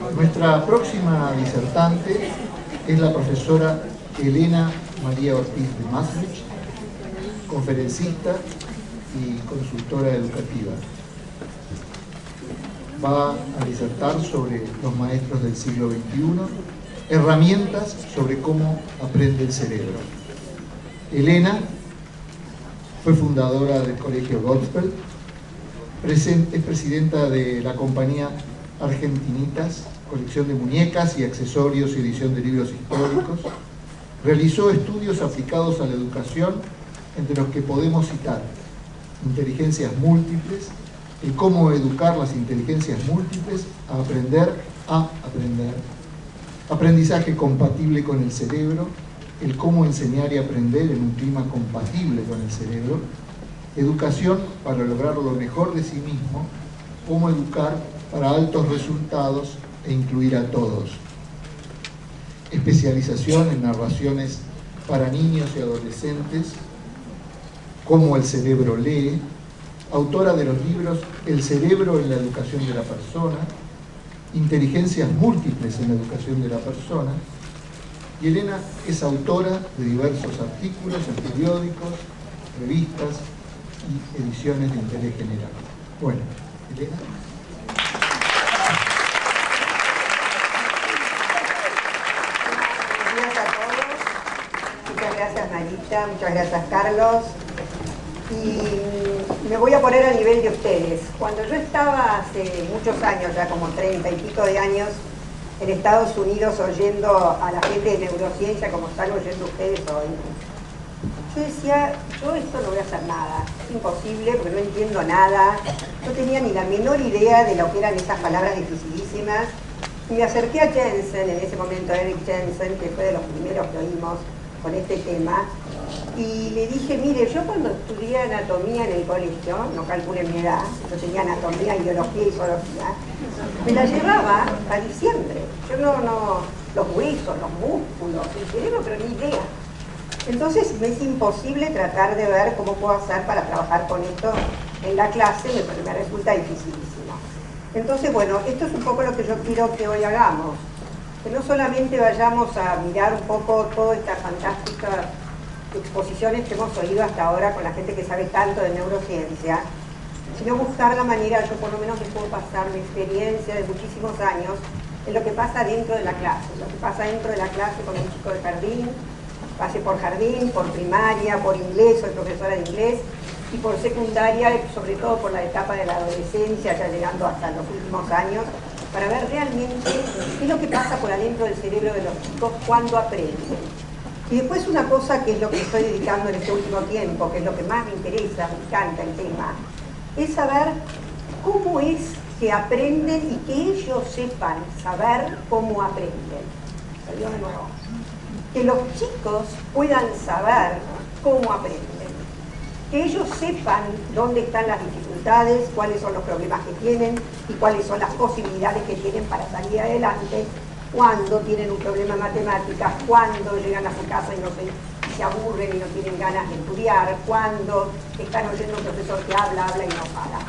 Nuestra próxima disertante es la profesora Elena María Ortiz de Maastricht, conferencista y consultora educativa. Va a disertar sobre los maestros del siglo XXI, herramientas sobre cómo aprende el cerebro. Elena fue fundadora del Colegio Gospel, es presidenta de la compañía Argentinitas, colección de muñecas y accesorios y edición de libros históricos. Realizó estudios aplicados a la educación, entre los que podemos citar inteligencias múltiples, el cómo educar las inteligencias múltiples a aprender, aprendizaje compatible con el cerebro, el cómo enseñar y aprender en un clima compatible con el cerebro, educación para lograr lo mejor de sí mismo, cómo educar para altos resultados e incluir a todos. Especialización en narraciones para niños y adolescentes, cómo el cerebro lee, autora de los libros El cerebro en la educación de la persona, Inteligencias múltiples en la educación de la persona, y Elena es autora de diversos artículos en periódicos, revistas y ediciones de interés general. Bueno, Elena. Buenos días a todos. Muchas gracias, Marita. Muchas gracias, Carlos. Y me voy a poner a nivel de ustedes. Cuando yo estaba hace muchos años, ya como 30 y pico de años, en Estados Unidos oyendo a la gente de neurociencia como están oyendo ustedes hoy, yo decía, yo esto no voy a hacer nada, es imposible porque no entiendo nada, no tenía ni la menor idea de lo que eran esas palabras dificilísimas. Y me acerqué a Jensen, en ese momento Eric Jensen, que fue de los primeros que oímos con este tema, y le dije, mire, yo cuando estudié anatomía en el colegio, no calculen mi edad, yo tenía anatomía, ideología y zoología, me la llevaba a diciembre. Yo los huesos, los músculos, el cerebro, pero ni idea. Entonces me es imposible tratar de ver cómo puedo hacer para trabajar con esto en la clase, me resulta dificilísimo. Entonces, bueno, esto es un poco lo que yo quiero que hoy hagamos. Que no solamente vayamos a mirar un poco todas estas fantásticas exposiciones que hemos oído hasta ahora con la gente que sabe tanto de neurociencia, sino buscar la manera, yo por lo menos les puedo pasar mi experiencia de muchísimos años en lo que pasa dentro de la clase, lo que pasa dentro de la clase con un chico de jardín, pase por jardín, por primaria, por inglés, soy profesora de inglés, y por secundaria, sobre todo por la etapa de la adolescencia, ya llegando hasta los últimos años, para ver realmente qué es lo que pasa por adentro del cerebro de los chicos cuando aprenden. Y después una cosa que es lo que estoy dedicando en este último tiempo, que es lo que más me interesa, me encanta el tema, es saber cómo es que aprenden y que ellos sepan saber cómo aprenden. Salió de nuevo. Que los chicos puedan saber cómo aprenden. Que ellos sepan dónde están las dificultades, cuáles son los problemas que tienen y cuáles son las posibilidades que tienen para salir adelante cuando tienen un problema en matemáticas, cuando llegan a su casa y se aburren y no tienen ganas de estudiar, cuando están oyendo a un profesor que habla y no para.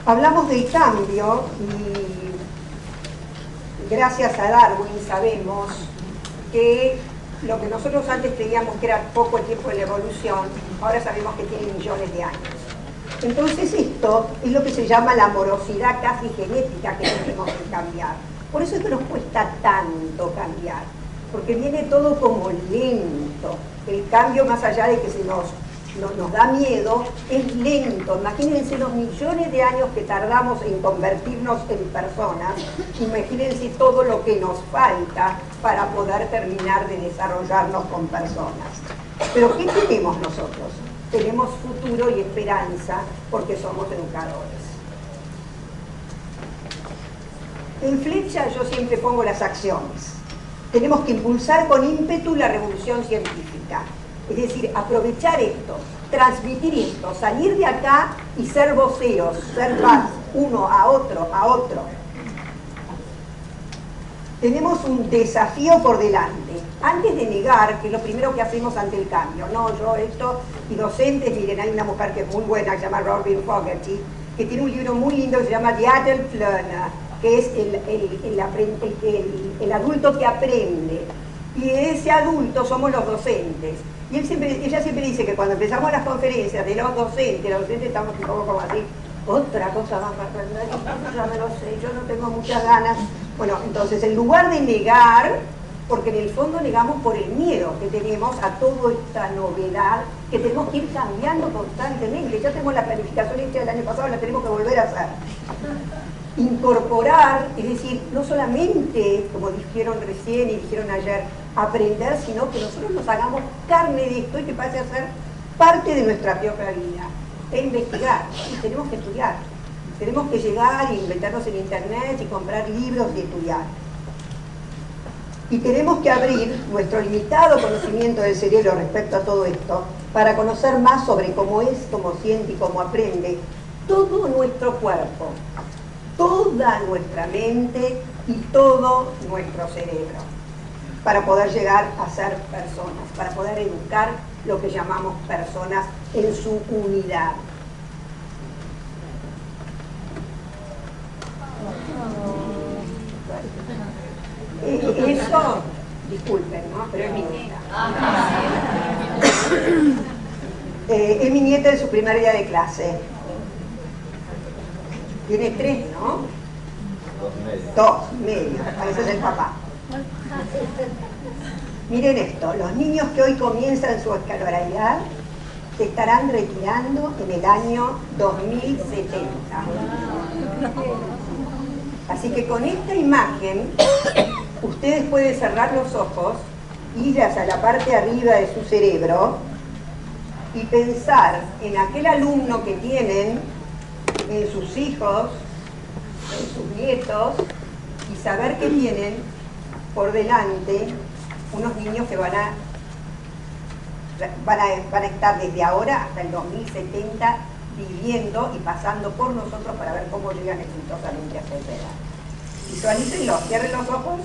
Hablamos del cambio y gracias a Darwin sabemos que lo que nosotros antes creíamos que era poco el tiempo de la evolución, ahora sabemos que tiene millones de años. Entonces esto es lo que se llama la morosidad casi genética que tenemos que cambiar. Por eso es que nos cuesta tanto cambiar, porque viene todo como lento. El cambio, más allá de que nos da miedo, es lento. Imagínense los millones de años que tardamos en convertirnos en personas, imagínense todo lo que nos falta para poder terminar de desarrollarnos con personas. Pero ¿qué tenemos nosotros? Tenemos futuro y esperanza porque somos educadores. En flecha yo siempre pongo las acciones. Tenemos que impulsar con ímpetu la revolución científica. Es decir, aprovechar esto, transmitir esto, salir de acá y ser voceros, ser paz, uno a otro, a otro. Tenemos un desafío por delante. Antes de negar, que es lo primero que hacemos ante el cambio, no, yo esto, y docentes, miren, hay una mujer que es muy buena, que se llama Robin Fogarty, que tiene un libro muy lindo que se llama The Adult Learner, que es el adulto que aprende. Y ese adulto somos los docentes. Y ella siempre dice que cuando empezamos las conferencias de los docentes estamos un poco como así, otra cosa más para aprender, ya me lo sé, yo no tengo muchas ganas. Bueno, entonces en lugar de negar, porque en el fondo negamos por el miedo que tenemos a toda esta novedad que tenemos que ir cambiando constantemente. Ya tenemos la planificación hecha del año pasado, la tenemos que volver a hacer. Incorporar, es decir, no solamente, como dijeron recién y dijeron ayer, aprender, sino que nosotros nos hagamos carne de esto y que pase a ser parte de nuestra propia vida. E investigar, y tenemos que estudiar. Tenemos que llegar y meternos en internet y comprar libros y estudiar. Y tenemos que abrir nuestro limitado conocimiento del cerebro respecto a todo esto para conocer más sobre cómo es, cómo siente y cómo aprende todo nuestro cuerpo, toda nuestra mente y todo nuestro cerebro, para poder llegar a ser personas, para poder educar lo que llamamos personas en su unidad. Eso, disculpen, ¿no? Pero es mi nieta. Es mi nieta en su primer día de clase. Tiene 3, ¿no? 2,5. Ese es el papá. Miren esto, los niños que hoy comienzan su escolaridad se estarán retirando en el año 2070. Así que con esta imagen, ustedes pueden cerrar los ojos, ir hacia la parte arriba de su cerebro y pensar en aquel alumno que tienen, en sus hijos, en sus nietos, y saber que tienen por delante unos niños que van a estar desde ahora hasta el 2070 viviendo y pasando por nosotros para ver cómo llegan exitosamente a esa edad. Visualícenlo, cierren los ojos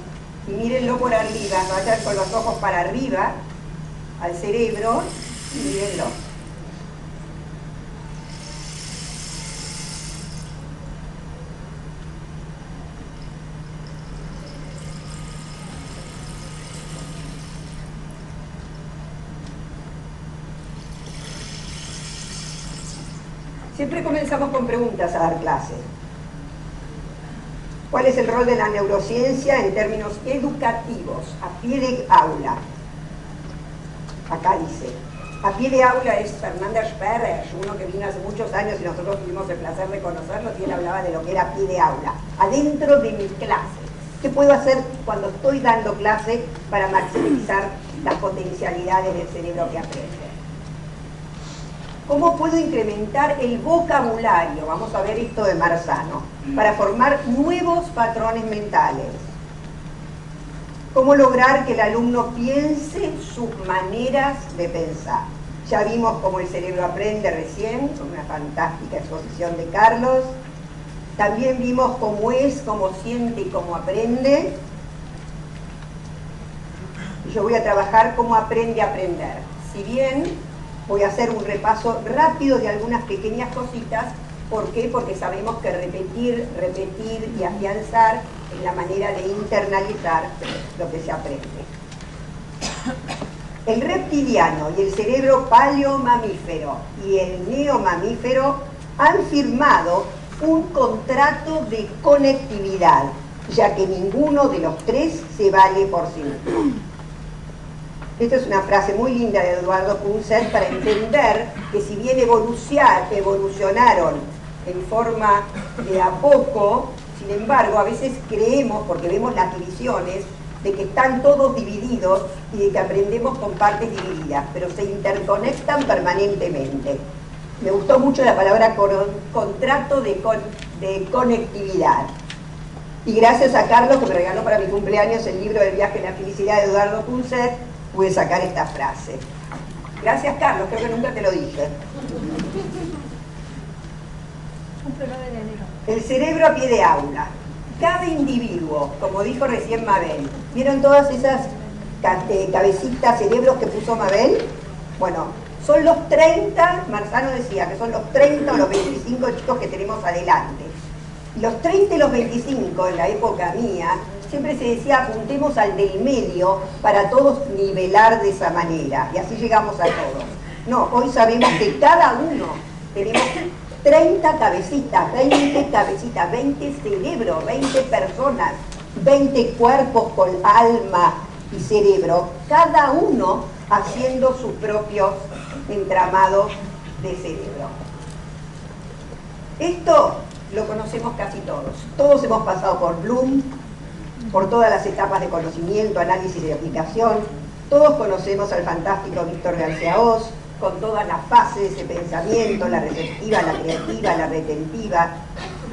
y mírenlo por arriba, vayan con los ojos para arriba al cerebro y mírenlo. Siempre comenzamos con preguntas a dar clase. ¿Cuál es el rol de la neurociencia en términos educativos, a pie de aula? Acá dice, a pie de aula es Fernanda Sperrer, uno que vino hace muchos años y nosotros tuvimos el placer de conocerlo, y él hablaba de lo que era pie de aula, adentro de mi clase. ¿Qué puedo hacer cuando estoy dando clase para maximizar las potencialidades del cerebro que aprende? ¿Cómo puedo incrementar el vocabulario? Vamos a ver esto de Marzano, para formar nuevos patrones mentales. ¿Cómo lograr que el alumno piense sus maneras de pensar? Ya vimos cómo el cerebro aprende recién, con una fantástica exposición de Carlos. También vimos cómo es, cómo siente y cómo aprende. Y yo voy a trabajar cómo aprende a aprender. Si bien voy a hacer un repaso rápido de algunas pequeñas cositas. ¿Por qué? Porque sabemos que repetir y afianzar es la manera de internalizar lo que se aprende. El reptiliano y el cerebro paleomamífero y el neomamífero han firmado un contrato de conectividad, ya que ninguno de los tres se vale por sí mismo. Esta es una frase muy linda de Eduardo Punset para entender que si bien evolucionaron en forma de a poco, sin embargo, a veces creemos, porque vemos las divisiones, de que están todos divididos y de que aprendemos con partes divididas, pero se interconectan permanentemente. Me gustó mucho la palabra contrato de conectividad. Y gracias a Carlos, que me regaló para mi cumpleaños el libro del viaje a la felicidad de Eduardo Punset, pude sacar esta frase. Gracias, Carlos, creo que nunca te lo dije. El cerebro a pie de aula. Cada individuo, como dijo recién Mabel, ¿vieron todas esas cabecitas, cerebros que puso Mabel? Bueno, Son los 30, Marzano decía que son los 30 o los 25 chicos que tenemos adelante. Los 30 y los 25, en la época mía, siempre se decía apuntemos al del medio para todos nivelar de esa manera, y así llegamos a todos. No, hoy sabemos que cada uno tenemos 30 cabecitas, 20 cabecitas, 20 cerebros, 20 personas, 20 cuerpos con alma y cerebro, cada uno haciendo sus propios entramados de cerebro. Esto lo conocemos casi todos. Todos hemos pasado por Bloom, por todas las etapas de conocimiento, análisis y aplicación. Todos conocemos al fantástico Víctor García Oz, con todas las fases de pensamiento, la receptiva, la creativa, la retentiva.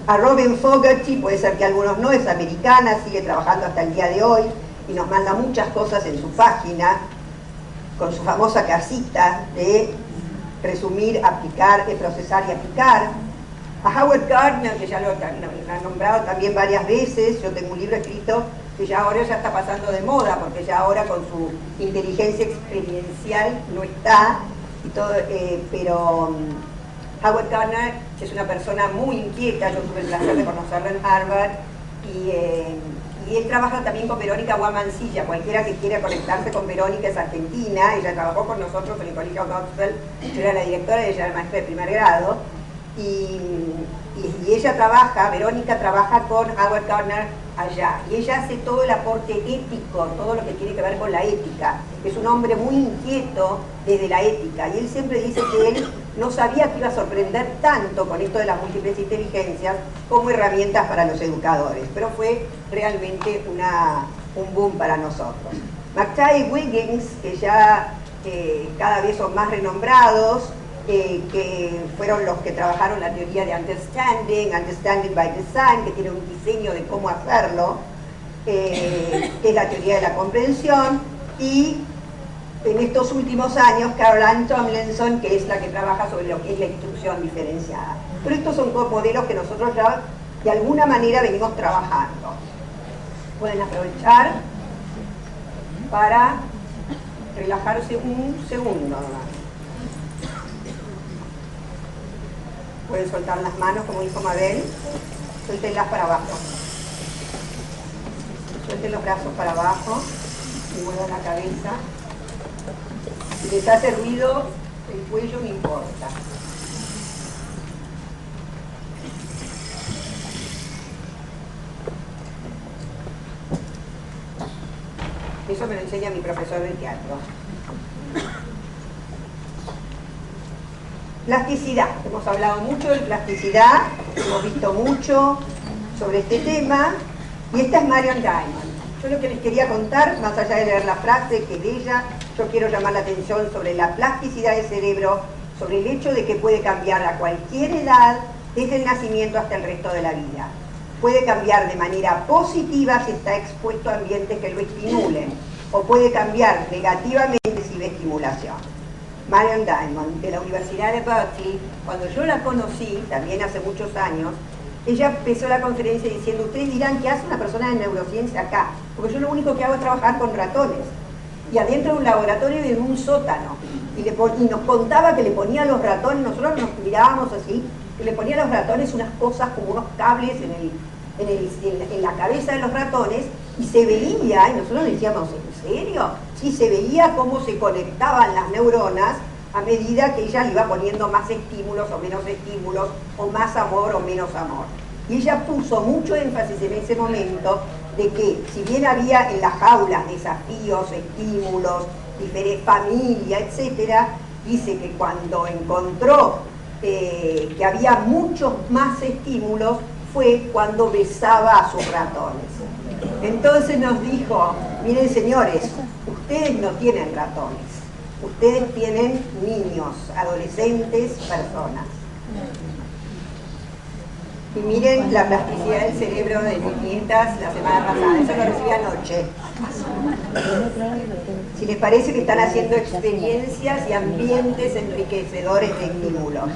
A Robin Fogarty, puede ser que algunos no, es americana, sigue trabajando hasta el día de hoy y nos manda muchas cosas en su página, con su famosa casita de resumir, aplicar, procesar y aplicar. A Howard Gardner, que ya lo han nombrado también varias veces, yo tengo un libro escrito que ya ahora ya está pasando de moda, porque ya ahora con su inteligencia experiencial no está, y todo, pero Howard Gardner es una persona muy inquieta, yo tuve el placer de conocerlo en Harvard, y él trabaja también con Verónica Guamancilla. Cualquiera que quiera conectarse con Verónica es argentina, ella trabajó con nosotros en el Colegio Knoxville, yo era la directora y ella era maestra de primer grado, y ella trabaja, Verónica trabaja con Howard Gardner allá, y ella hace todo el aporte ético, todo lo que tiene que ver con la ética. Es un hombre muy inquieto desde la ética, y él siempre dice que él no sabía que iba a sorprender tanto con esto de las múltiples inteligencias como herramientas para los educadores, pero fue realmente un boom para nosotros. McTighe y Wiggins, que ya cada vez son más renombrados, que fueron los que trabajaron la teoría de Understanding by Design, que tiene un diseño de cómo hacerlo, que es la teoría de la comprensión, y en estos últimos años Caroline Tomlinson, que es la que trabaja sobre lo que es la instrucción diferenciada. Pero estos son modelos que nosotros ya de alguna manera venimos trabajando. Pueden aprovechar para relajarse un segundo nomás. Pueden soltar las manos, como dijo Mabel, suéltenlas para abajo. Suelten los brazos para abajo y muevan la cabeza. Si les hace ruido el cuello, no importa. Eso me lo enseña mi profesor de teatro. Plasticidad. Hemos hablado mucho de plasticidad, hemos visto mucho sobre este tema, y esta es Marion Diamond. Yo lo que les quería contar, más allá de leer la frase que es de ella, yo quiero llamar la atención sobre la plasticidad del cerebro, sobre el hecho de que puede cambiar a cualquier edad, desde el nacimiento hasta el resto de la vida. Puede cambiar de manera positiva si está expuesto a ambientes que lo estimulen, o puede cambiar negativamente si ve estimulación. Marion Diamond, de la Universidad de Berkeley, cuando yo la conocí, también hace muchos años, ella empezó la conferencia diciendo, ustedes dirán, ¿qué hace una persona de neurociencia acá? Porque yo lo único que hago es trabajar con ratones. Y adentro de un laboratorio y en un sótano. Y nos contaba que le ponía a los ratones, nosotros nos mirábamos así, que le ponía a los ratones unas cosas como unos cables en la cabeza de los ratones, y se veía, y nosotros decíamos, ¿en serio? Sí, se veía cómo se conectaban las neuronas a medida que ella le iba poniendo más estímulos o menos estímulos, o más amor o menos amor. Y ella puso mucho énfasis en ese momento de que, si bien había en las jaulas desafíos, estímulos, diferentes familia, etc., dice que cuando encontró que había muchos más estímulos, fue cuando besaba a sus ratones. Entonces nos dijo, miren señores, ustedes no tienen ratones, ustedes tienen niños, adolescentes, personas. Y miren la plasticidad del cerebro de mis nietas la semana pasada, eso lo recibí anoche. Si les parece que están haciendo experiencias y ambientes enriquecedores de estímulos.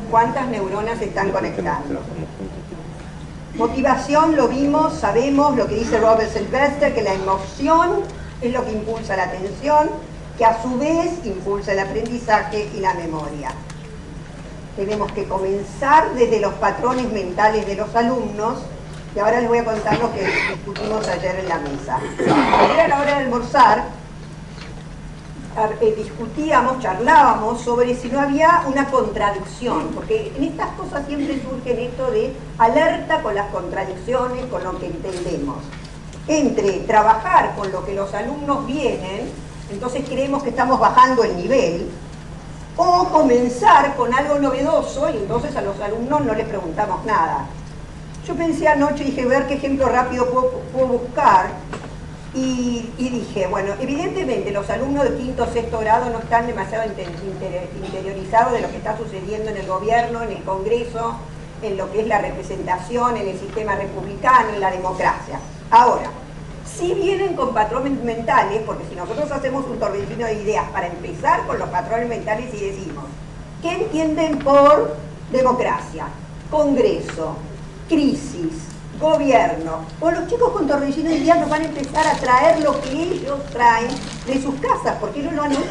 ¿Cuántas neuronas se están conectando? Motivación, lo vimos, sabemos lo que dice Robert Sylvester, que la emoción Es lo que impulsa la atención, que a su vez impulsa el aprendizaje y la memoria. Tenemos que comenzar desde los patrones mentales de los alumnos, y ahora les voy a contar lo que discutimos ayer en la mesa. Ayer a la hora de almorzar, charlábamos sobre si no había una contradicción, porque en estas cosas siempre surge esto de alerta con las contradicciones, con lo que entendemos. Entre trabajar con lo que los alumnos vienen, entonces creemos que estamos bajando el nivel, o comenzar con algo novedoso y entonces a los alumnos no les preguntamos nada. Yo pensé anoche, dije, ver qué ejemplo rápido puedo buscar, y dije, bueno, evidentemente los alumnos de quinto o sexto grado no están demasiado interiorizados de lo que está sucediendo en el gobierno, en el Congreso, en lo que es la representación, en el sistema republicano, en la democracia. Ahora, si vienen con patrones mentales, porque si nosotros hacemos un torbellino de ideas para empezar con los patrones mentales y decimos, ¿qué entienden por democracia, Congreso, crisis, gobierno? O los chicos con torbellino de ideas nos van a empezar a traer lo que ellos traen de sus casas, porque ellos lo han oído,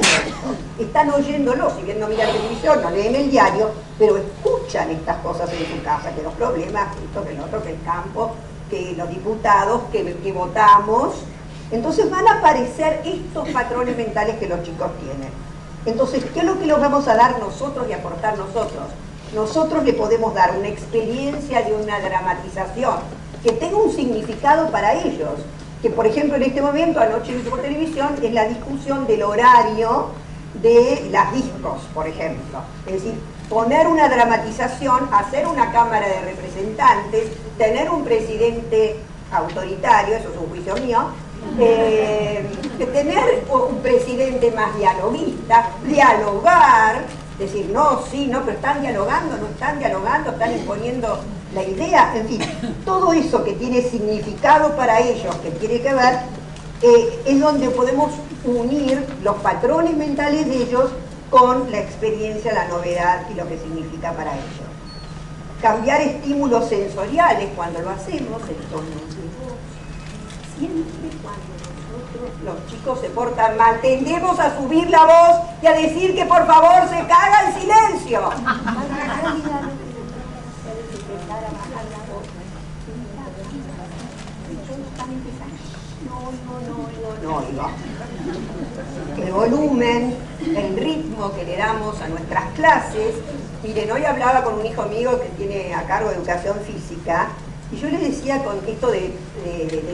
están oyéndolo, si bien no miran televisión, no leen el diario, pero escuchan estas cosas en su casa, que los problemas, esto, que el otro, que el campo, que los diputados, que votamos. Entonces van a aparecer estos patrones mentales que los chicos tienen. Entonces, ¿qué es lo que les vamos a dar nosotros y aportar nosotros? Nosotros le podemos dar una experiencia de una dramatización que tenga un significado para ellos. Que, por ejemplo, en este momento, anoche vi por televisión, es la discusión del horario de las discos, por ejemplo. Es decir, poner una dramatización, hacer una Cámara de Representantes, tener un presidente autoritario, eso es un juicio mío, tener un presidente más dialoguista, dialogar, decir, no, sí, no, pero están dialogando, no están dialogando, están imponiendo la idea, en fin, todo eso que tiene significado para ellos, que tiene que ver, es donde podemos unir los patrones mentales de ellos con la experiencia, la novedad y lo que significa para ellos. Cambiar estímulos sensoriales cuando lo hacemos, el tono de voz. Siempre cuando nosotros, los chicos, se portan mal, tendemos a subir la voz y a decir que por favor se caga el silencio. No. El volumen, el ritmo que le damos a nuestras clases. Miren, hoy hablaba con un hijo mío que tiene a cargo de educación física y yo les decía con esto de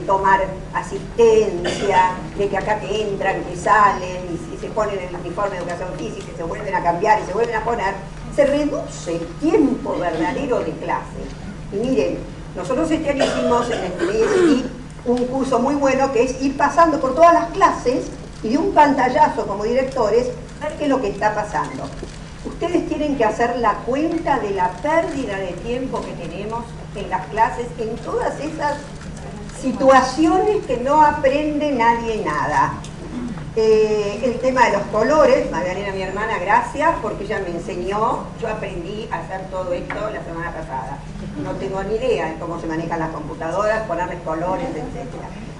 tomar asistencia, de que acá que entran, que salen y se ponen el uniforme de educación física y se vuelven a cambiar y se vuelven a poner, se reduce el tiempo verdadero de clase. Y miren, nosotros este año hicimos en el ISI un curso muy bueno que es ir pasando por todas las clases y de un pantallazo como directores ver qué es lo que está pasando. Ustedes tienen que hacer la cuenta de la pérdida de tiempo que tenemos en las clases, en todas esas situaciones que no aprende nadie nada. El tema de los colores, Magdalena, mi hermana, gracias, porque ella me enseñó, yo aprendí a hacer todo esto la semana pasada. No tengo ni idea de cómo se manejan las computadoras, ponerles colores, etc.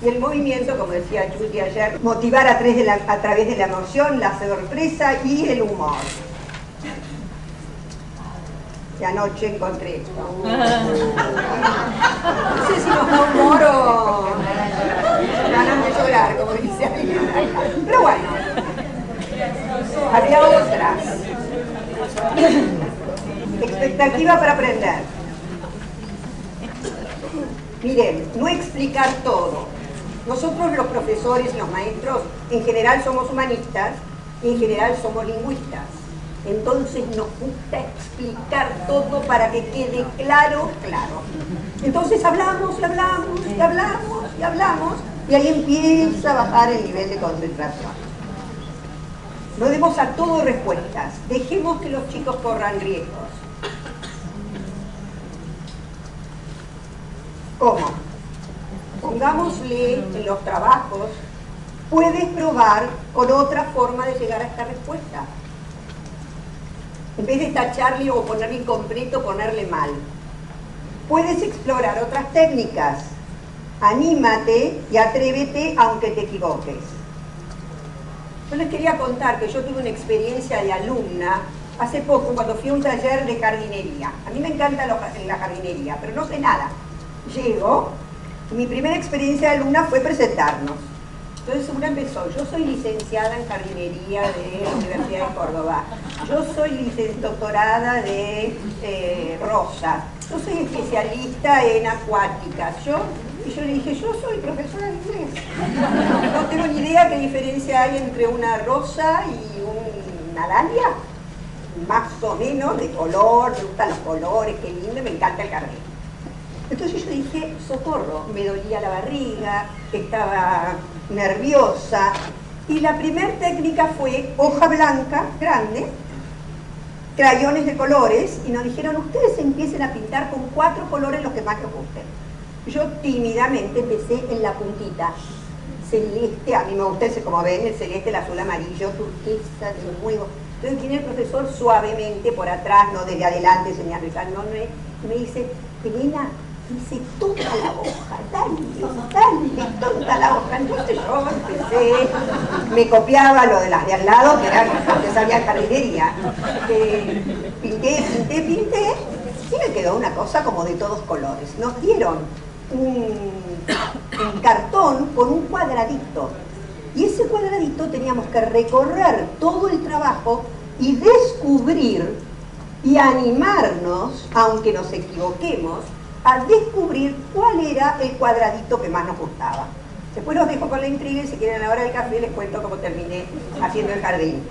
Y el movimiento, como decía Chuti ayer, motivar a través de la emoción, la sorpresa y el humor. Y anoche encontré esto. No sé si nos da humor o ganas de llorar, como dice alguien. Pero bueno, había otras. Expectativa para aprender. Miren, no explicar todo. Nosotros los profesores y los maestros en general somos humanistas y en general somos lingüistas. Entonces nos gusta explicar todo para que quede claro. Entonces hablamos y ahí empieza a bajar el nivel de concentración. No demos a todo respuestas, dejemos que los chicos corran riesgos. ¿Cómo? Pongámosle en los trabajos, puedes probar con otra forma de llegar a esta respuesta. En vez de tacharle o ponerle incompleto, ponerle mal. Puedes explorar otras técnicas. Anímate y atrévete aunque te equivoques. Yo les quería contar que yo tuve una experiencia de alumna hace poco cuando fui a un taller de jardinería. A mí me encanta la jardinería, pero no sé nada. Llego, y mi primera experiencia de alumna fue presentarnos. Entonces una empezó, yo soy licenciada en jardinería de la Universidad de Córdoba, yo soy doctorada de rosas, yo soy especialista en acuáticas, y yo le dije, yo soy profesora de inglés. No tengo ni idea qué diferencia hay entre una rosa y una dalia. Más o menos de color, me gustan los colores, qué lindo, me encanta el jardín. Entonces yo dije, socorro, me dolía la barriga, estaba nerviosa. Y la primera técnica fue hoja blanca, grande, crayones de colores, y nos dijeron, ustedes empiecen a pintar con 4 colores los que más les gusten. Yo tímidamente empecé en la puntita, celeste, a mí me gusta ese, como ven, el celeste, el azul, amarillo, turquesa, de nuevo. Entonces viene el profesor suavemente por atrás, no desde adelante, señalando, y me dice, Elena, dice toda la hoja, dale, toda la hoja. Entonces yo empecé, me copiaba lo de las de al lado, que eran que sabían jardinería. Pinté, y me quedó una cosa como de todos colores. Nos dieron un cartón con un cuadradito. Y ese cuadradito teníamos que recorrer todo el trabajo y descubrir y animarnos, aunque nos equivoquemos, a descubrir cuál era el cuadradito que más nos gustaba. Después los dejo con la intriga y si quieren a la hora del café les cuento cómo terminé haciendo el jardín.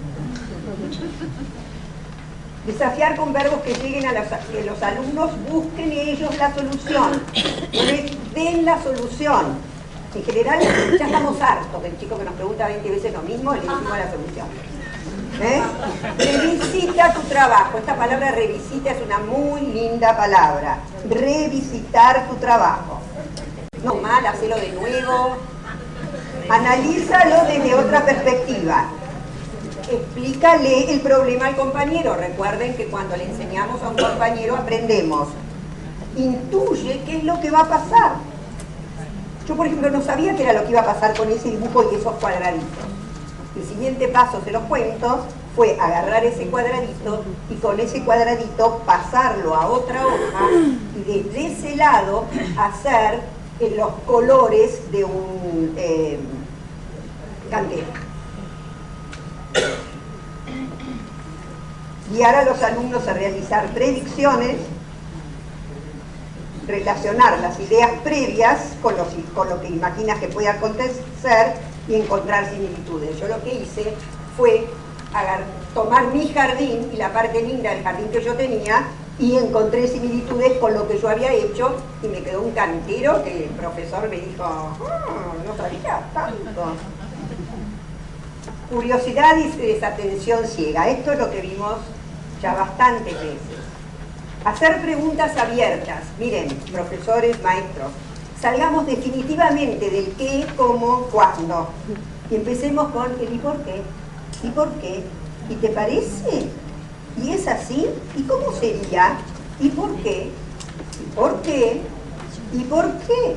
Desafiar con verbos que lleguen a que los alumnos busquen ellos la solución, no les den la solución. En general ya estamos hartos del chico que nos pregunta 20 veces lo mismo y le decimos la solución. Revisita tu trabajo. Esta palabra revisita es una muy linda palabra. Revisitar tu trabajo. No mal, hacelo de nuevo. Analízalo desde otra perspectiva. Explícale el problema al compañero. Recuerden que cuando le enseñamos a un compañero aprendemos. Intuye qué es lo que va a pasar. Yo, por ejemplo, no sabía qué era lo que iba a pasar con ese dibujo y esos cuadraditos. El siguiente paso de los cuentos fue agarrar ese cuadradito y con ese cuadradito pasarlo a otra hoja y desde ese lado hacer los colores de un candela. Guiar a los alumnos a realizar predicciones, relacionar las ideas previas con lo que imaginas que puede acontecer y encontrar similitudes. Yo lo que hice fue tomar mi jardín y la parte linda del jardín que yo tenía y encontré similitudes con lo que yo había hecho y me quedó un cantero que el profesor me dijo, no sabía tanto. Curiosidad y desatención ciega. Esto es lo que vimos ya bastantes veces. Hacer preguntas abiertas. Miren, profesores, maestros, salgamos definitivamente del qué, cómo, cuándo. Y empecemos con el ¿y por qué? ¿Y por qué? ¿Y te parece? ¿Y es así? ¿Y cómo sería? ¿Y por qué? ¿Y por qué? ¿Y por qué?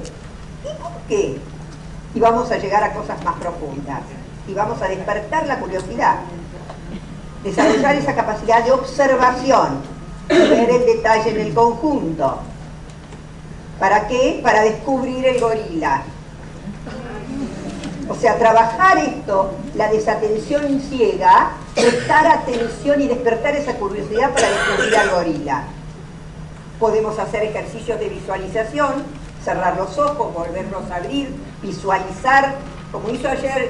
¿Y por qué? Y vamos a llegar a cosas más profundas. Y vamos a despertar la curiosidad. Desarrollar esa capacidad de observación. Ver el detalle en el conjunto. ¿Para qué? Para descubrir el gorila. O sea, trabajar esto, la desatención ciega, prestar atención y despertar esa curiosidad para descubrir al gorila. Podemos hacer ejercicios de visualización, cerrar los ojos, volverlos a abrir, visualizar, como hizo ayer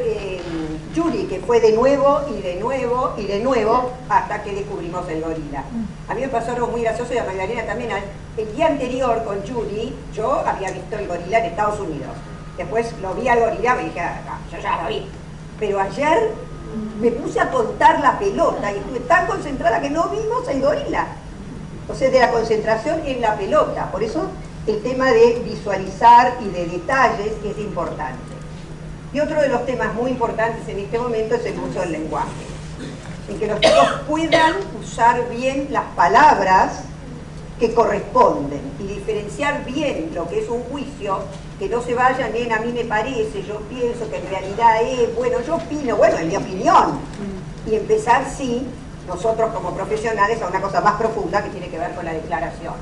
Yuri, que fue de nuevo y de nuevo y de nuevo hasta que descubrimos el gorila. A mí me pasó algo muy gracioso y a Magdalena también. El día anterior con Yuri, yo había visto el gorila en Estados Unidos. Después lo vi al gorila y me dije, yo ya lo vi. Pero ayer me puse a contar la pelota y estuve tan concentrada que no vimos el gorila. O sea, de la concentración en la pelota. Por eso el tema de visualizar y de detalles es importante. Y otro de los temas muy importantes en este momento es el uso del lenguaje. En que los chicos puedan usar bien las palabras que corresponden y diferenciar bien lo que es un juicio que no se vayan en a mí me parece, yo pienso que en realidad es, bueno, yo opino, bueno, es mi opinión. Y empezar, sí, nosotros como profesionales, a una cosa más profunda que tiene que ver con la declaración.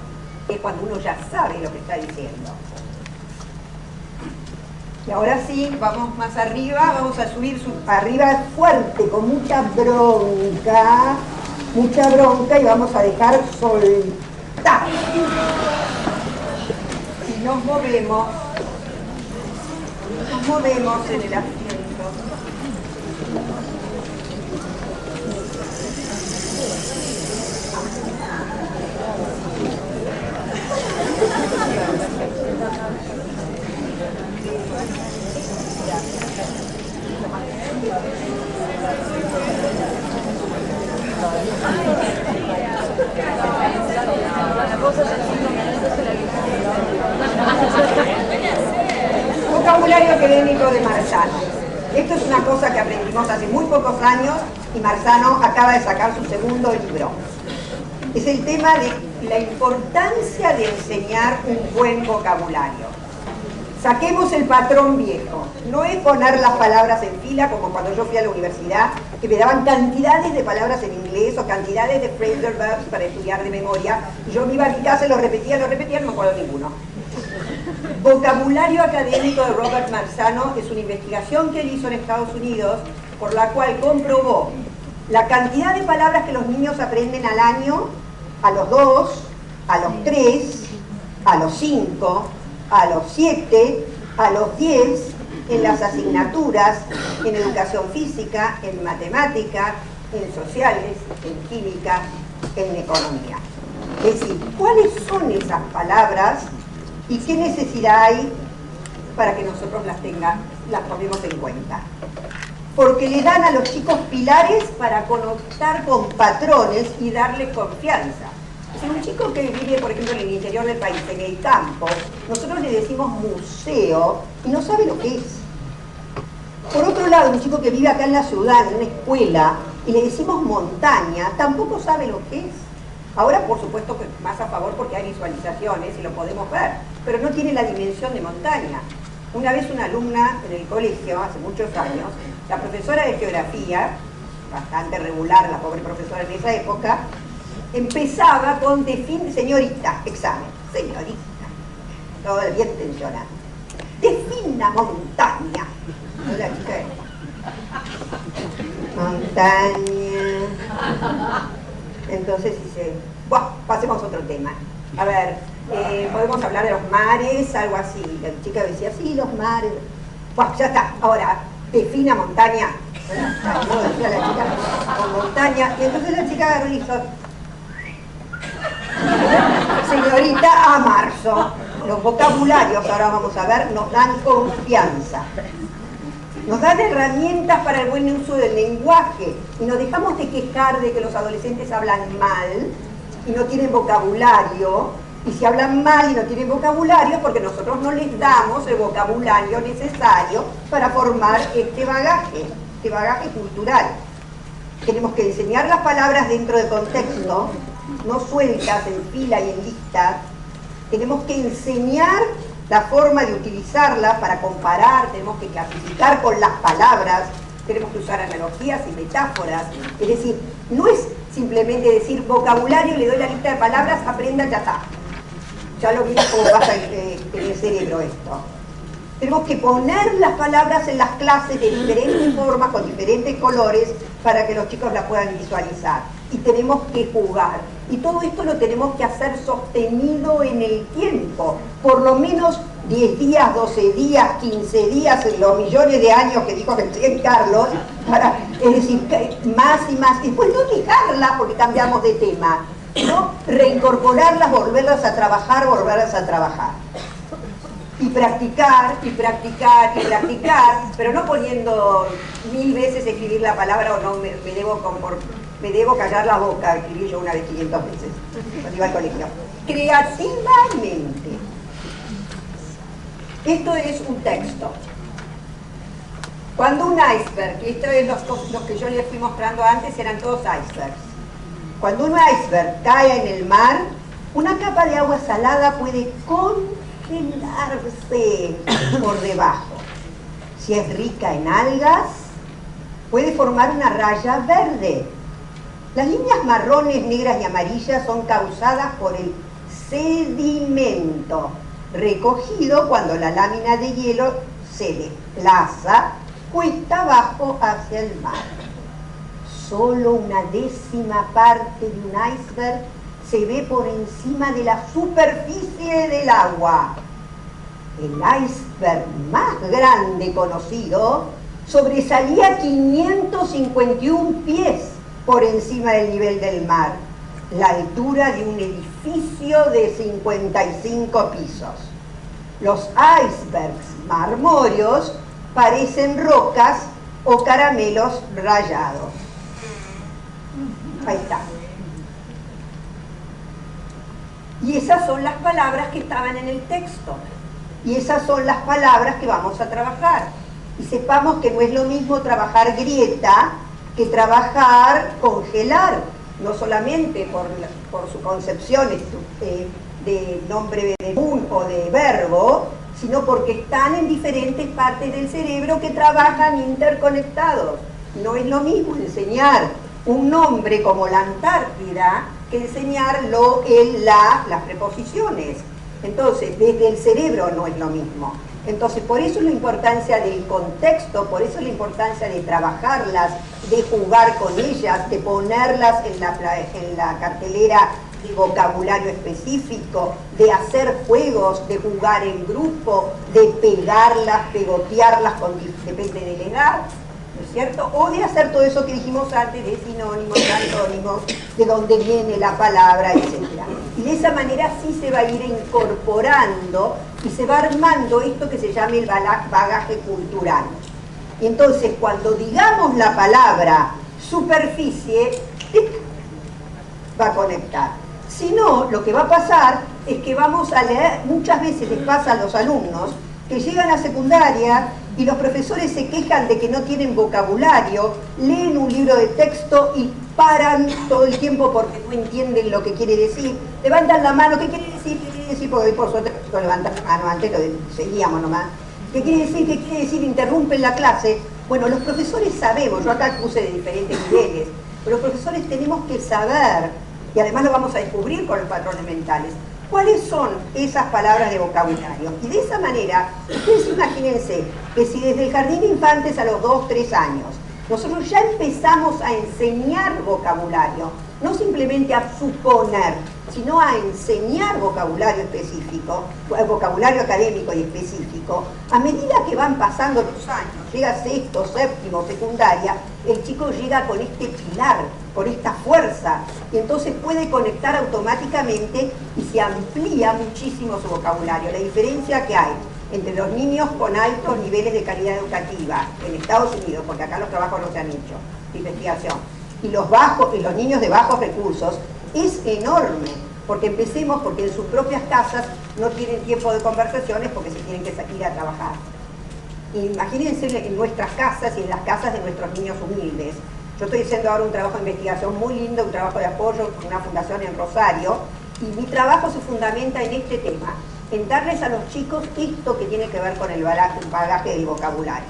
Es cuando uno ya sabe lo que está diciendo. Y ahora sí, vamos más arriba, vamos a subir arriba fuerte, con mucha bronca, y vamos a dejar soltar. Y nos movemos en el asiento. Vocabulario académico de Marzano. Esto es una cosa que aprendimos hace muy pocos años y Marzano acaba de sacar su segundo libro. Es el tema de la importancia de enseñar un buen vocabulario. Saquemos el patrón viejo. No es poner las palabras en fila como cuando yo fui a la universidad, que me daban cantidades de palabras en inglés o cantidades de phrasal verbs para estudiar de memoria, y yo me iba a mi casa y los repetía, no me acuerdo ninguno. Vocabulario académico de Robert Marzano es una investigación que él hizo en Estados Unidos, por la cual comprobó la cantidad de palabras que los niños aprenden al año, a los 2, a los 3, a los 5, a los 7, a los 10, en las asignaturas, en educación física, en matemática, en sociales, en química, en economía. Es decir, ¿cuáles son esas palabras y qué necesidad hay para que nosotros las tomemos en cuenta? Porque le dan a los chicos pilares para conectar con patrones y darles confianza. Si un chico que vive, por ejemplo, en el interior del país, en el campo, nosotros le decimos museo y no sabe lo que es. Por otro lado, un chico que vive acá en la ciudad, en una escuela, y le decimos montaña, tampoco sabe lo que es. Ahora, por supuesto, que más a favor porque hay visualizaciones y lo podemos ver, pero no tiene la dimensión de montaña. Una vez una alumna en el colegio, hace muchos años, la profesora de geografía, bastante regular la pobre profesora en esa época, empezaba con señorita, examen, señorita, todo bien tensionado. Defina montaña. La chica montaña. Entonces dice, bueno, pasemos a otro tema. A ver, podemos hablar de los mares, algo así. La chica decía, sí, los mares. Bueno, ya está. Ahora, defina montaña. No, decía la chica, con montaña. Y entonces la chica agarró y hizo, señorita, a marzo. Los vocabularios, ahora vamos a ver, nos dan confianza. Nos dan herramientas para el buen uso del lenguaje y nos dejamos de quejar de que los adolescentes hablan mal y no tienen vocabulario, y si hablan mal y no tienen vocabulario porque nosotros no les damos el vocabulario necesario para formar este bagaje cultural. Tenemos que enseñar las palabras dentro de contexto, no sueltas en fila y en lista. Tenemos que enseñar la forma de utilizarla para comparar, tenemos que clasificar con las palabras, tenemos que usar analogías y metáforas. Es decir, no es simplemente decir vocabulario, le doy la lista de palabras, aprenda, ya está. Ya lo vimos cómo pasa en el cerebro esto. Tenemos que poner las palabras en las clases de diferentes formas, con diferentes colores, para que los chicos la puedan visualizar. Y tenemos que jugar. Y todo esto lo tenemos que hacer sostenido en el tiempo. Por lo menos 10 días, 12 días, 15 días, en los millones de años que dijo que Carlos, es decir, más y más. Y después no dejarlas porque cambiamos de tema, ¿no? Reincorporarlas, volverlas a trabajar. Y practicar, pero no poniendo 1000 veces escribir la palabra o no, me debo callar la boca, escribí yo una vez 500 veces cuando iba al colegio. Creativamente. Esto es un texto. Cuando un iceberg, y esto es los que yo les fui mostrando antes, eran todos icebergs. Cuando un iceberg cae en el mar, una capa de agua salada puede con oxigenarse por debajo. Si es rica en algas, puede formar una raya verde. Las líneas marrones, negras y amarillas son causadas por el sedimento recogido cuando la lámina de hielo se desplaza cuesta abajo hacia el mar. Solo una décima parte de un iceberg se ve por encima de la superficie del agua. El iceberg más grande conocido sobresalía 551 pies por encima del nivel del mar, la altura de un edificio de 55 pisos. Los icebergs marmóreos parecen rocas o caramelos rayados. Ahí está. Y esas son las palabras que estaban en el texto. Y esas son las palabras que vamos a trabajar. Y sepamos que no es lo mismo trabajar grieta que trabajar congelar, no solamente por su concepción de nombre de un o de verbo, sino porque están en diferentes partes del cerebro que trabajan interconectados. No es lo mismo enseñar un nombre como la Antártida que enseñar las preposiciones. Entonces, desde el cerebro no es lo mismo. Entonces, por eso la importancia del contexto, por eso la importancia de trabajarlas, de jugar con ellas, de ponerlas en la cartelera de vocabulario específico, de hacer juegos, de jugar en grupo, de pegarlas, pegotearlas, depende de la edad, ¿no es cierto? O de hacer todo eso que dijimos antes de sinónimos, de antónimos, de dónde viene la palabra, etc. Y de esa manera sí se va a ir incorporando y se va armando esto que se llama el bagaje cultural. Y entonces, cuando digamos la palabra superficie, ¡tic!, va a conectar. Si no, lo que va a pasar es que vamos a leer, muchas veces les pasa a los alumnos que llegan a secundaria y los profesores se quejan de que no tienen vocabulario, leen un libro de texto y paran todo el tiempo porque no entienden lo que quiere decir, levantan la mano, ¿qué quiere decir? ¿Qué quiere decir? Porque hoy por suerte levantan la mano, antes lo seguíamos nomás. ¿Qué quiere decir? ¿Qué quiere decir? Interrumpen la clase. Bueno, los profesores sabemos, yo acá puse de diferentes niveles, pero los profesores tenemos que saber, y además lo vamos a descubrir con los patrones mentales, ¿cuáles son esas palabras de vocabulario? Y de esa manera, ustedes imagínense que si desde el jardín de infantes a los 2, 3 años, nosotros ya empezamos a enseñar vocabulario, no simplemente a suponer, sino a enseñar vocabulario específico, vocabulario académico y específico, a medida que van pasando los años, llega sexto, séptimo, secundaria, el chico llega con este pilar, con esta fuerza, y entonces puede conectar automáticamente y se amplía muchísimo su vocabulario. La diferencia que hay entre los niños con altos niveles de calidad educativa en Estados Unidos, porque acá los trabajos no se han hecho de investigación, y los niños de bajos recursos, es enorme, porque en sus propias casas no tienen tiempo de conversaciones porque se tienen que ir a trabajar. Imagínense en nuestras casas y en las casas de nuestros niños humildes. Yo estoy haciendo ahora un trabajo de investigación muy lindo, un trabajo de apoyo con una fundación en Rosario, y mi trabajo se fundamenta en este tema, en darles a los chicos esto que tiene que ver con el bagaje del vocabulario.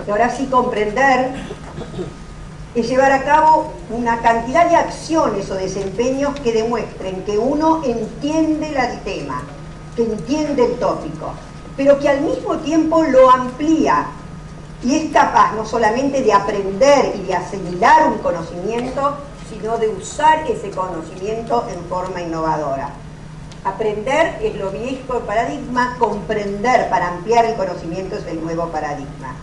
Y ahora sí, comprender es llevar a cabo una cantidad de acciones o desempeños que demuestren que uno entiende el tema, que entiende el tópico, pero que al mismo tiempo lo amplía y es capaz no solamente de aprender y de asimilar un conocimiento, sino de usar ese conocimiento en forma innovadora. Aprender es lo viejo paradigma, comprender para ampliar el conocimiento es el nuevo paradigma.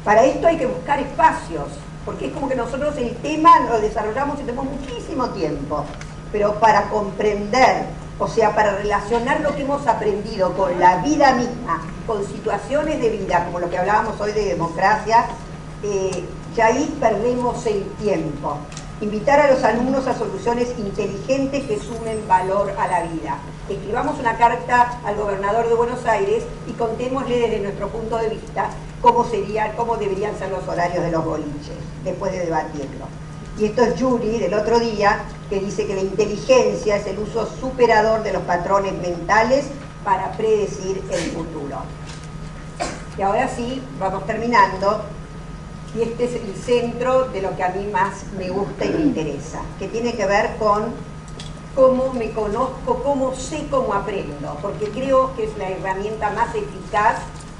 Para esto hay que buscar espacios, porque es como que nosotros el tema lo desarrollamos y tenemos muchísimo tiempo, pero para comprender, o sea, para relacionar lo que hemos aprendido con la vida misma, con situaciones de vida, como lo que hablábamos hoy de democracia, ya ahí perdemos el tiempo. Invitar a los alumnos a soluciones inteligentes que sumen valor a la vida. Escribamos una carta al gobernador de Buenos Aires y contémosle desde nuestro punto de vista cómo deberían ser los horarios de los boliches, después de debatirlo. Y esto es Yuri del otro día, que dice que la inteligencia es el uso superador de los patrones mentales para predecir el futuro. Y ahora sí, vamos terminando. Y este es el centro de lo que a mí más me gusta y me interesa, que tiene que ver con cómo me conozco, cómo sé, cómo aprendo, porque creo que es la herramienta más eficaz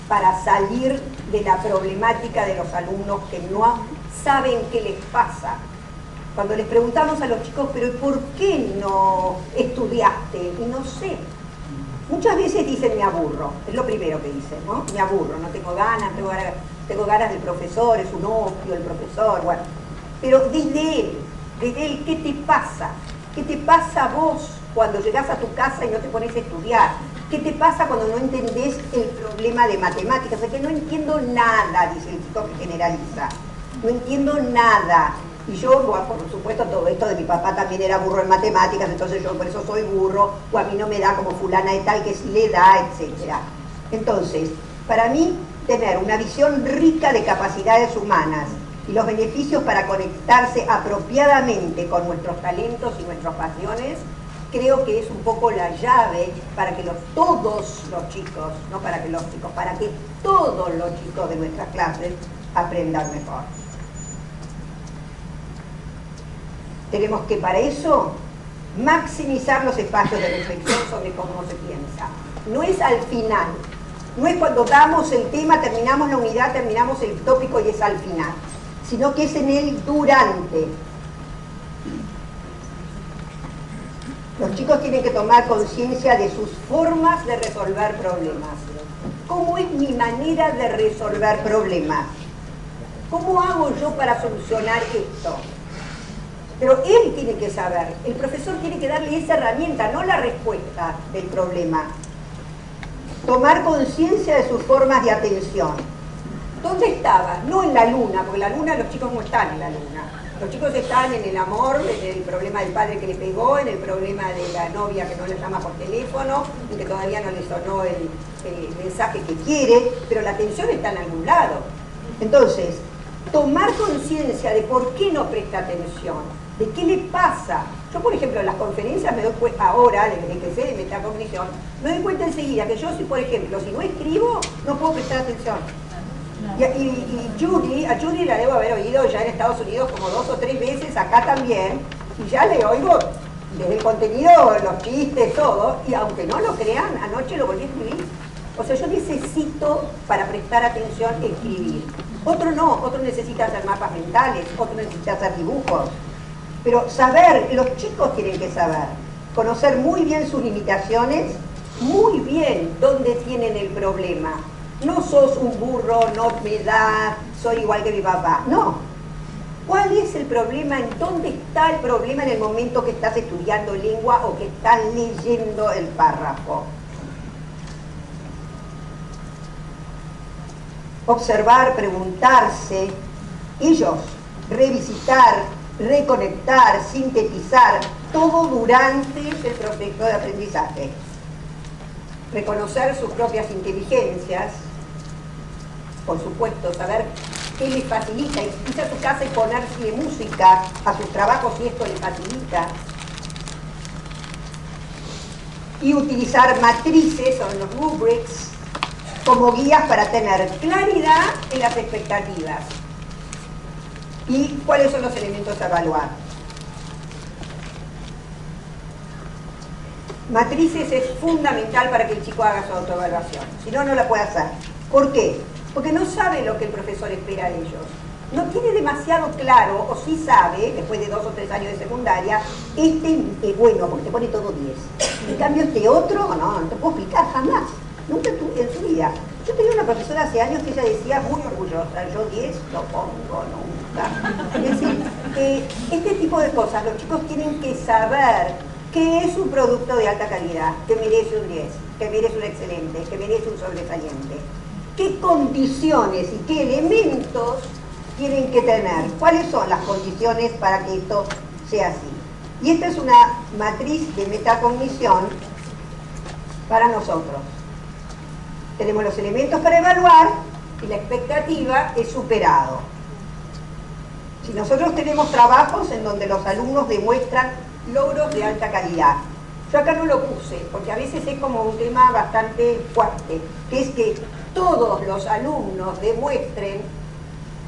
para salir de la problemática de los alumnos que no saben qué les pasa. Cuando les preguntamos a los chicos, pero ¿por qué no estudiaste? Y no sé. Muchas veces dicen, me aburro, es lo primero que dicen, ¿no? Me aburro, no tengo ganas, tengo ganas del profesor, es un opio el profesor, bueno. Pero desde él, ¿qué te pasa? ¿Qué te pasa a vos cuando llegás a tu casa y no te pones a estudiar? ¿Qué te pasa cuando no entendés el problema de matemáticas? Es que no entiendo nada, dice el chico que generaliza. No entiendo nada. Y yo, bueno, por supuesto, todo esto de mi papá también era burro en matemáticas, entonces yo por eso soy burro, o a mí no me da como fulana de tal que sí le da, etc. Entonces, para mí, tener una visión rica de capacidades humanas y los beneficios para conectarse apropiadamente con nuestros talentos y nuestras pasiones, creo que es un poco la llave para que todos los chicos, no para que los chicos, para que todos los chicos de nuestras clases aprendan mejor. Tenemos que para eso maximizar los espacios de reflexión sobre cómo se piensa. No es al final, no es cuando damos el tema, terminamos la unidad, terminamos el tópico y es al final, sino que es en el durante. Los chicos tienen que tomar conciencia de sus formas de resolver problemas. ¿Cómo es mi manera de resolver problemas? ¿Cómo hago yo para solucionar esto? Pero él tiene que saber, el profesor tiene que darle esa herramienta, no la respuesta del problema. Tomar conciencia de sus formas de atención. ¿Dónde estaba? No en la luna, porque la luna los chicos no están en la luna. Los chicos están en el amor, en el problema del padre que le pegó, en el problema de la novia que no le llama por teléfono, y que todavía no le sonó el mensaje que quiere, pero la atención está en algún lado. Entonces, tomar conciencia de por qué no presta atención, de qué le pasa. Yo, por ejemplo, en las conferencias me doy cuenta ahora, desde que sé de metacognición, me doy cuenta enseguida que yo, si por ejemplo, si no escribo, no puedo prestar atención. Y a Judy la debo haber oído ya en Estados Unidos como 2 o 3 veces, acá también, y ya le oigo desde el contenido, los chistes, todo, y aunque no lo crean, anoche lo volví a escribir. O sea, yo necesito, para prestar atención, escribir. Otro no, otro necesita hacer mapas mentales, otro necesita hacer dibujos. Pero saber, los chicos tienen que saber, conocer muy bien sus limitaciones, muy bien dónde tienen el problema. No sos un burro, no me da, soy igual que mi papá. No. ¿Cuál es el problema? ¿En dónde está el problema en el momento que estás estudiando lengua o que estás leyendo el párrafo? Observar, preguntarse, ellos, revisitar, reconectar, sintetizar, todo durante el proceso de aprendizaje. Reconocer sus propias inteligencias, por supuesto, saber qué les facilita, irse a su casa y ponerse música a sus trabajos si esto les facilita. Y utilizar matrices o los rubrics como guías para tener claridad en las expectativas. ¿Y cuáles son los elementos a evaluar? Matrices es fundamental para que el chico haga su autoevaluación, si no, no la puede hacer. ¿Por qué? Porque no sabe lo que el profesor espera de ellos. No tiene demasiado claro, o sí sabe, después de 2 o 3 años de secundaria, este es bueno, porque te pone todo 10. En cambio, este otro, no te puedo explicar jamás. Nunca en su vida. Yo tenía una profesora hace años que ella decía, muy orgullosa, yo 10 no pongo nunca. Es decir, este tipo de cosas, los chicos tienen que saber que es un producto de alta calidad, que merece un 10, que merece un excelente, que merece un sobresaliente. ¿Qué condiciones y qué elementos tienen que tener? ¿Cuáles son las condiciones para que esto sea así? Y esta es una matriz de metacognición para nosotros. Tenemos los elementos para evaluar y la expectativa es superado. Si nosotros tenemos trabajos en donde los alumnos demuestran logros de alta calidad, yo acá no lo puse, porque a veces es como un tema bastante fuerte, que es que todos los alumnos demuestren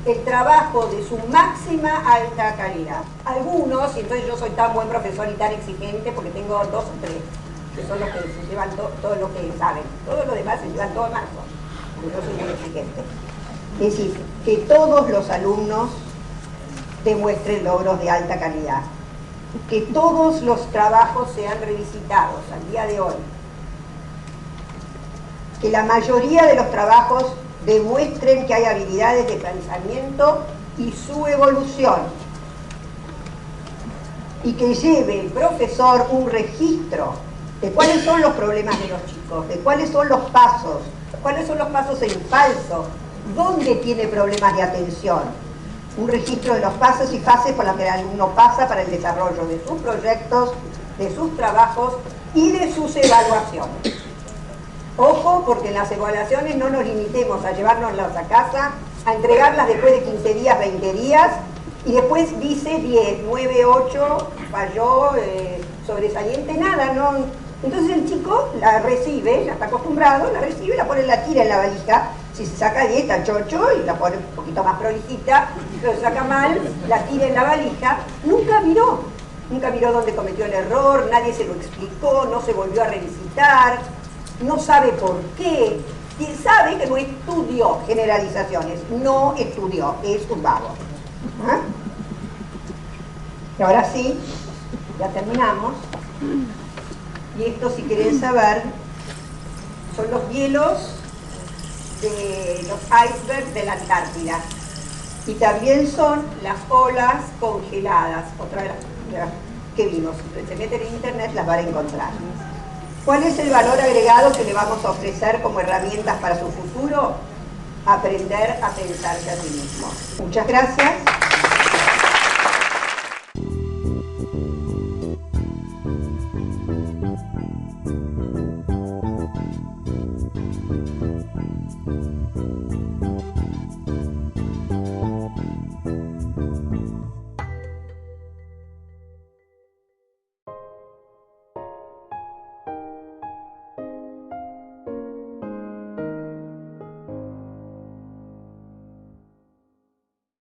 el trabajo de su máxima alta calidad. Algunos, y entonces yo soy tan buen profesor y tan exigente porque tengo 2 o 3, que son los que se llevan todo lo que saben. Todos los demás se llevan todo a marzo, porque yo soy muy exigente. Es decir, que todos los alumnos demuestren logros de alta calidad. Que todos los trabajos sean revisitados al día de hoy. Que la mayoría de los trabajos demuestren que hay habilidades de pensamiento y su evolución. Y que lleve el profesor un registro de cuáles son los problemas de los chicos, de cuáles son los pasos en falso, dónde tiene problemas de atención. Un registro de los pasos y fases por los que el alumno pasa para el desarrollo de sus proyectos, de sus trabajos y de sus evaluaciones. Ojo, porque en las evaluaciones no nos limitemos a llevárnoslas a casa, a entregarlas después de 15 días, 20 días, y después dice 10, 9, 8, falló, sobresaliente, nada, ¿no? Entonces el chico la recibe, ya está acostumbrado, la recibe, la pone, la tira en la valija. Si se saca 10 está chocho y la pone un poquito más prolijita, pero se saca mal, la tira en la valija, nunca miró dónde cometió el error, nadie se lo explicó, no se volvió a revisitar, no sabe por qué, y sabe que no estudió generalizaciones, no estudió, es un vago. ¿Ah? Y ahora sí, ya terminamos, y esto, si quieren saber, son los hielos de los icebergs de la Antártida, y también son las olas congeladas, otra de las que vimos. Si se meten en internet las van a encontrar. ¿Cuál es el valor agregado que le vamos a ofrecer como herramientas para su futuro? Aprender a pensarse a sí mismo. Muchas gracias.